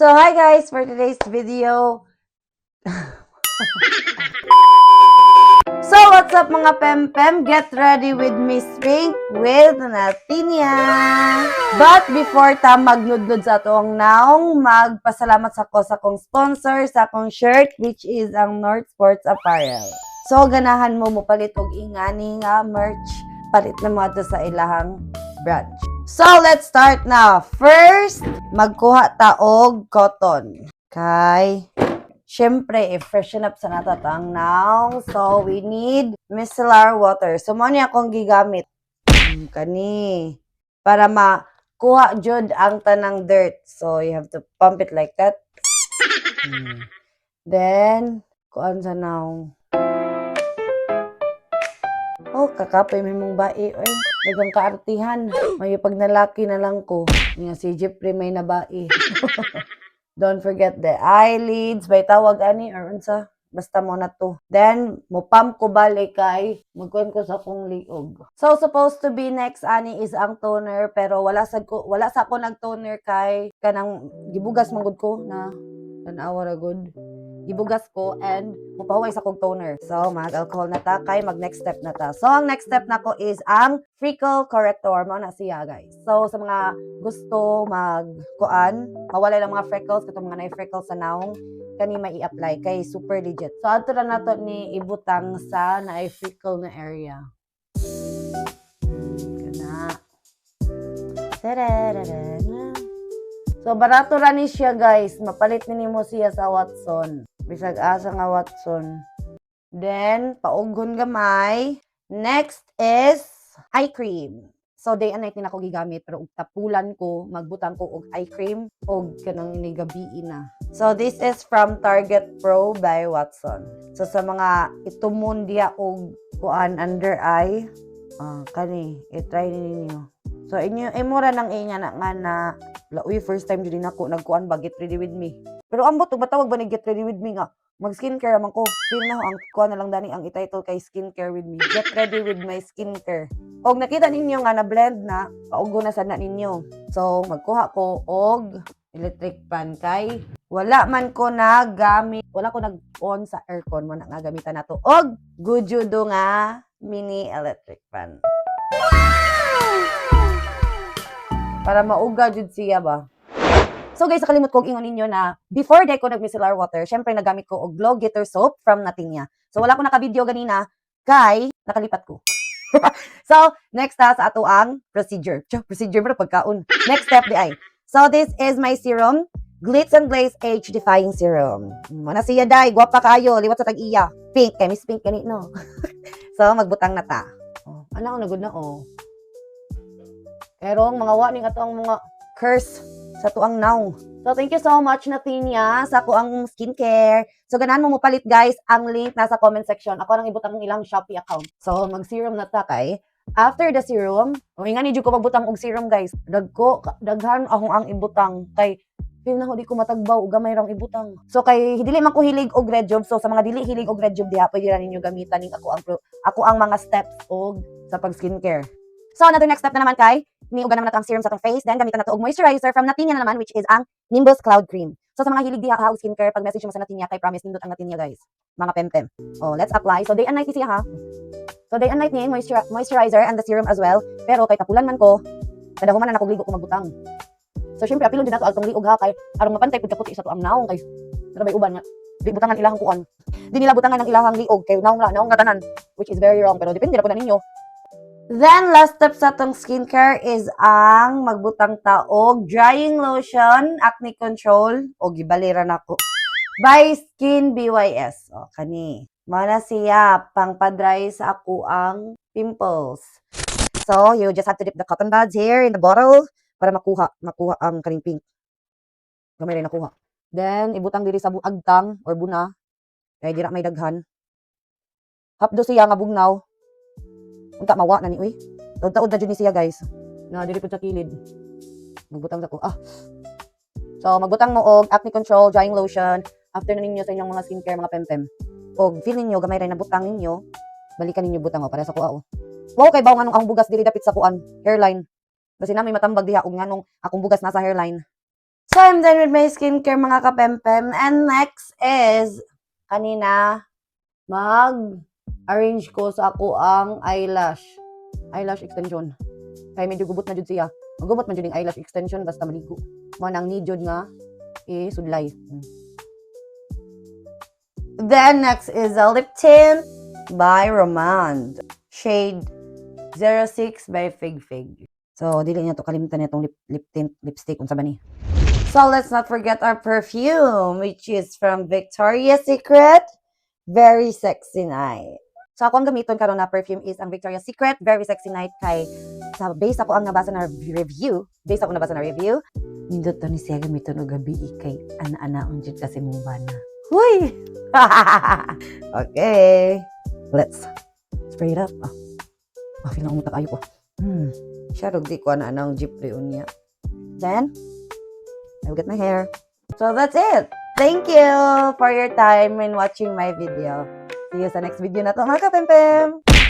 So, hi guys! For today's video. So, what's up mga pem-pem? Get ready with Miss Pink with Natinia! But before ta magnudlod sa atong naong, magpasalamat sa kong sponsor sa akong shirt, which is ang North Sports Apparel. So, ganahan mo palit og ingani nga merch, palit na mo ato sa ilahang branch. So, let's start now. First, magkuha ta og cotton. Kay, syempre, i-freshen up sa natatang naong. So, we need micellar water. So, mo niya akong gigamit. Kani. Para makuha jud ang tanang dirt. So, you have to pump it like that. Then, kuan sa naong. Oh, kakapoy may mong bae. Oy, dagang kaartihan. May pag nalaki na lang ko. Nga si Jeffrey may nabae. Don't forget the eyelids. May tawag ani or unsa. Basta mo na to. Then, mo pump ko balik kay magkuhan ko sa akong liog. So, supposed to be next ani is ang toner. Pero wala sa ko nag-toner kay kanang gibugas manggod ko na tanawa ra good. Gibugas ko and mupahuway sa kong toner. So, mag-alcohol na ta kay mag-next step na ta. So, ang next step na ko is ang freckle corrector. Mao na siya, guys. So, sa mga gusto mawala lang mga freckles, katong mga na-freckles sa naong, kani may i-apply kay super legit. So, ato na nato ni ibutang sa na-freckle na area. Kana. Tarararara. So, barato ra ni siya, guys. Mapalit ni mo siya sa Watson. Bisag asa nga Watson. Then, paugon gamay. Next is eye cream. So, day and night din ako gigamit. Pero tapulan ko, magbutang ko og eye cream og kanang nigabiin na. So, this is from Target Pro by Watson. So, sa mga itumon diya og kuan under eye, kani, i-try ninyo. So, mura nang inya na nga na uy, first time din ako nagkuan ba, get ready with me. Pero ambot, matawag ba ni get ready with me nga? Mag-skincare naman ko. Pili na ang kuan na lang dani ang i-title kay skincare with me. Get ready with my skincare. Og nakita ninyo nga na blend na, paugo na sana ninyo. So, magkuha ko og electric fan kay wala man ko nagamit, wala ko nag-on sa aircon mo na nga gamitan nato. Og Gujudo nga mini electric fan. Para mauga jud siya ba. So guys, nakalimot kong ingon ninyo na before day ko nag-micellar water, syempre nagamit ko og Glow Glitter Soap from Natinia. So wala ko naka-video ganina kay nakalipat ko. So next sa ato ang procedure. Procedure para pagkaon. Next step di ay. So this is my serum, Glitz and Glaze Age Defying Serum. Mana siya day, gwapa kayo, liwat sa tag-iya. Pink, kay Miss Pink kanit no. So magbutang na ta. Oh, ana ko nagud na oh. Pero ang mga waning ato ang mga curse sa tuang now. So, thank you so much, Natinia, sa ako ang skincare. So, ganahan mo palit, guys. Ang link nasa comment section. Ako nang ibutang ng ilang Shopee account. So, mag-serum na ta kay. After the serum, nga ni ko magbutang og serum, guys. Daghan akong ang ibutang. Kay, feel na ko di ko matagbaw. Gamay rang ibutang. So, kay, dili man ko hilig og red job. So, sa mga dili hilig og red job, diha, pwede na ninyo gamitan ng ako ang mga steps og sa pag-skincare. So, another next step na naman kay, niugan naman nato ang serum sa atong face, then gamitan nato og moisturizer from Natinia na naman, which is ang Nimbus Cloud Cream. So, sa mga hilig diha ka og skincare, pag message mo sa Natinia, kay promise nindot ang Natinia, guys. Mga pem-pem. Oh, let's apply. So, day and night siya ha. So, day and night niya, moisturizer and the serum as well. Pero, kay tapulan man ko, kadahuman na ako ligo ko magbutang. So, syempre, apilon din nato altong liog ha, kay arong mapantay pud kaputi sa tuang naong, kay sabay uban nga. Di butangan ilahang kuan. Di nila butangan ang ilahang liog, kay naong nga tanan, which is very wrong. Pero, depende na po na ninyo. Then, last step sa itong skincare is ang magbutang taog drying lotion, acne control, o gibalira na ko, by Skin BYS. O, kani. Mana siya, pang pa-dry sa ako ang pimples. So, you just have to dip the cotton buds here in the bottle para makuha ang kaning pink. Gamay rin nakuha. Then, ibutang diri sa agtang or buna. Kaya dira may daghan. Hapdo siya nga bugnaw. Unta mawa na ni uy. Taud-taud na jud ni siya, guys. Na dili pud sa kilid. Magbutang ako. So magbutang mo og acne control drying lotion after na ninyo sa inyong mga skincare mga pem-pem. Og feel ninyo gamay ra na butang ninyo, balikan ninyo butang para sa kuha. Wow kay bawo nganong ang bugas dili dapit sa kuan, hairline. Kasi na may matambag diha og nganong akong bugas nasa hairline. So, I'm done with my skincare, mga kapempem. And next is, kanina, mag-arrange ko sa ako ang eyelash extension. Kaya medyo gubot na jud siya. Magubot man jud yung eyelash extension basta maligo. Mo nang need jud nga sudlay. Then next is a lip tint by Romand. Shade 06 by Fig Fig. So, dili niya to kalimutan itong lip tint, lipstick, unsa ba ni? So, let's not forget our perfume, which is from Victoria's Secret, Very Sexy Night. So, ako ang gamiton karon na perfume is ang Victoria's Secret, Very Sexy Night kay sa base ako ang nabasa na review. Nindot to ni siya gamiton og gabi kay ana-ana ang jud kasi mong bana. Huy! Okay. Let's spray it up. Feel na umutak ayo ko. Siya rog di ko ana ang jeep reun niya. Then, I'll get my hair. So that's it. Thank you for your time in watching my video. See you sa next video na to, mga kapempem!